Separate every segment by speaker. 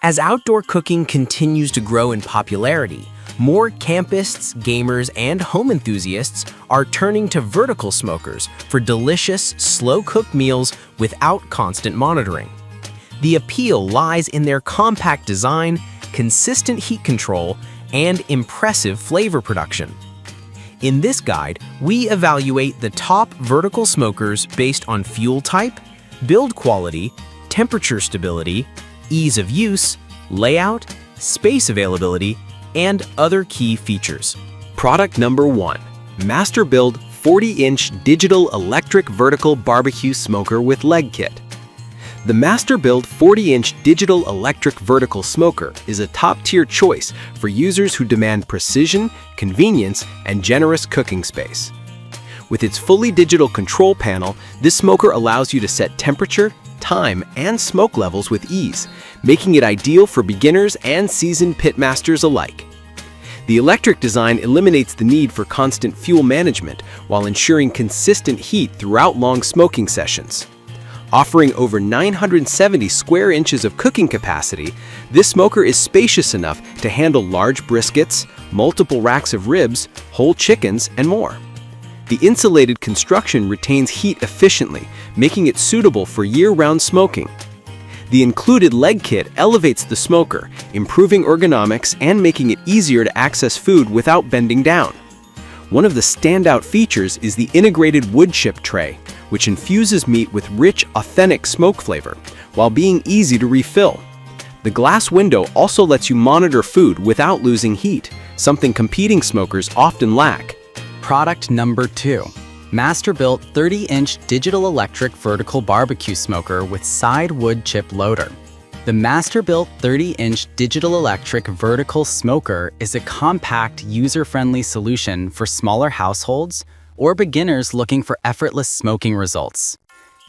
Speaker 1: As outdoor cooking continues to grow in popularity, more campists, gamers, and home enthusiasts are turning to vertical smokers for delicious, slow-cooked meals without constant monitoring. The appeal lies in their compact design, consistent heat control, and impressive flavor production. In this guide, we evaluate the top vertical smokers based on fuel type, build quality, temperature stability, ease of use, layout, space availability, and other key features.
Speaker 2: Product number 1. Masterbuilt 40-inch digital electric vertical barbecue smoker with leg kit. The Masterbuilt 40-inch digital electric vertical smoker is a top-tier choice for users who demand precision, convenience, and generous cooking space. With its fully digital control panel, this smoker allows you to set temperature, time, and smoke levels with ease, making it ideal for beginners and seasoned pitmasters alike. The electric design eliminates the need for constant fuel management while ensuring consistent heat throughout long smoking sessions. Offering over 970 square inches of cooking capacity, this smoker is spacious enough to handle large briskets, multiple racks of ribs, whole chickens, and more. The insulated construction retains heat efficiently, making it suitable for year-round smoking. The included leg kit elevates the smoker, improving ergonomics and making it easier to access food without bending down. One of the standout features is the integrated wood chip tray, which infuses meat with rich, authentic smoke flavor, while being easy to refill. The glass window also lets you monitor food without losing heat, something competing smokers often lack.
Speaker 3: Product number 2. Masterbuilt 30-inch digital electric vertical barbecue smoker with side wood chip loader. The Masterbuilt 30-inch digital electric vertical smoker is a compact, user-friendly solution for smaller households or beginners looking for effortless smoking results.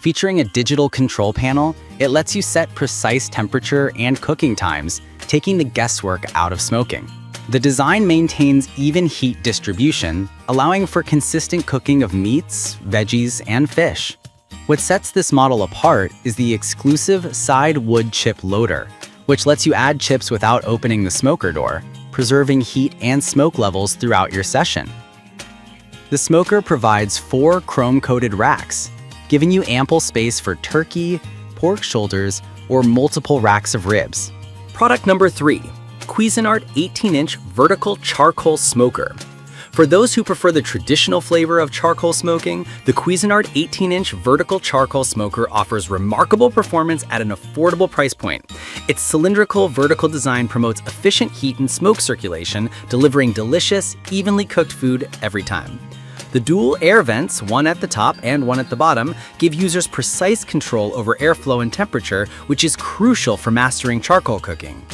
Speaker 3: Featuring a digital control panel, it lets you set precise temperature and cooking times, taking the guesswork out of smoking. The design maintains even heat distribution, allowing for consistent cooking of meats, veggies, and fish. What sets this model apart is the exclusive side wood chip loader, which lets you add chips without opening the smoker door, preserving heat and smoke levels throughout your session. The smoker provides 4 chrome-coated racks, giving you ample space for turkey, pork shoulders, or multiple racks of ribs.
Speaker 1: Product number 3. Cuisinart 18-inch vertical charcoal smoker. For those who prefer the traditional flavor of charcoal smoking, the Cuisinart 18-inch vertical charcoal smoker offers remarkable performance at an affordable price point. Its cylindrical vertical design promotes efficient heat and smoke circulation, delivering delicious, evenly cooked food every time. The dual air vents, one at the top and one at the bottom, give users precise control over airflow and temperature, which is crucial for mastering charcoal cooking.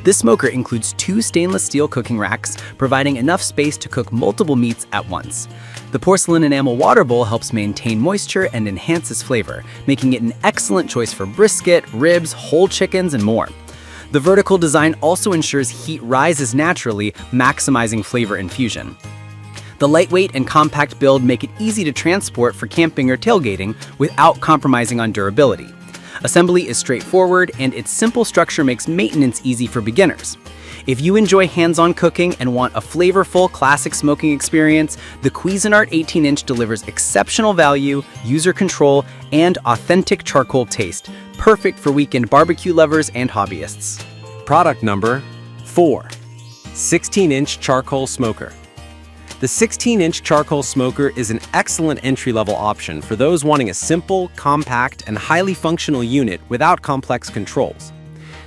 Speaker 1: This smoker includes 2 stainless steel cooking racks, providing enough space to cook multiple meats at once. The porcelain enamel water bowl helps maintain moisture and enhances flavor, making it an excellent choice for brisket, ribs, whole chickens, and more. The vertical design also ensures heat rises naturally, maximizing flavor infusion. The lightweight and compact build make it easy to transport for camping or tailgating without compromising on durability. Assembly is straightforward, and its simple structure makes maintenance easy for beginners. If you enjoy hands-on cooking and want a flavorful, classic smoking experience, the Cuisinart 18-inch delivers exceptional value, user control, and authentic charcoal taste, perfect for weekend barbecue lovers and hobbyists.
Speaker 2: Product number 4. 16-inch charcoal smoker. The 16-inch charcoal smoker is an excellent entry-level option for those wanting a simple, compact, and highly functional unit without complex controls.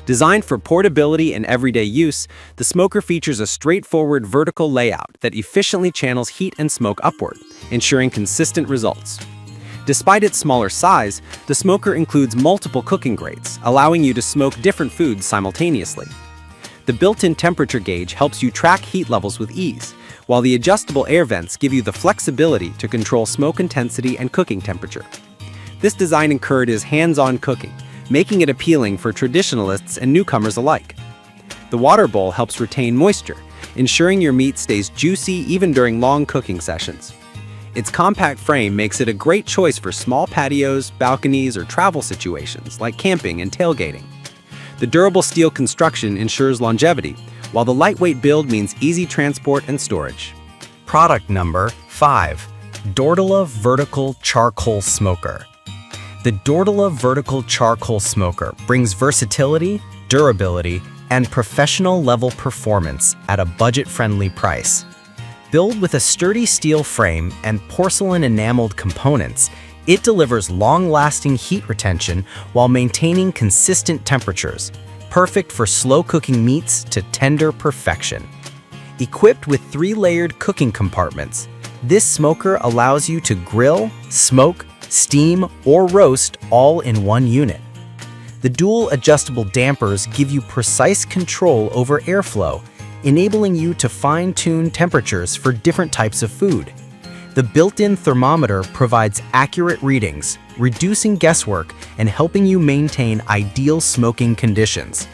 Speaker 2: Designed for portability and everyday use, the smoker features a straightforward vertical layout that efficiently channels heat and smoke upward, ensuring consistent results. Despite its smaller size, the smoker includes multiple cooking grates, allowing you to smoke different foods simultaneously. The built-in temperature gauge helps you track heat levels with ease, while the adjustable air vents give you the flexibility to control smoke intensity and cooking temperature. This design encourages hands-on cooking, making it appealing for traditionalists and newcomers alike. The water bowl helps retain moisture, ensuring your meat stays juicy even during long cooking sessions. Its compact frame makes it a great choice for small patios, balconies, or travel situations like camping and tailgating. The durable steel construction ensures longevity, while the lightweight build means easy transport and storage.
Speaker 3: Product number 5. Dyna-glo Vertical Charcoal Smoker. The Dyna-glo Vertical Charcoal Smoker brings versatility, durability, and professional-level performance at a budget-friendly price. Built with a sturdy steel frame and porcelain-enameled components, it delivers long-lasting heat retention while maintaining consistent temperatures, perfect for slow-cooking meats to tender perfection. Equipped with 3-layered cooking compartments, this smoker allows you to grill, smoke, steam, or roast all in one unit. The dual adjustable dampers give you precise control over airflow, enabling you to fine-tune temperatures for different types of food. The built-in thermometer provides accurate readings, reducing guesswork and helping you maintain ideal smoking conditions.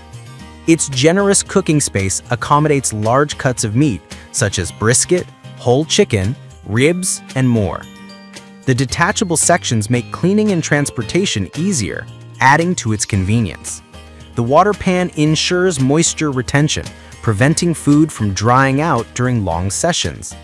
Speaker 3: Its generous cooking space accommodates large cuts of meat, such as brisket, whole chicken, ribs, and more. The detachable sections make cleaning and transportation easier, adding to its convenience. The water pan ensures moisture retention, preventing food from drying out during long sessions.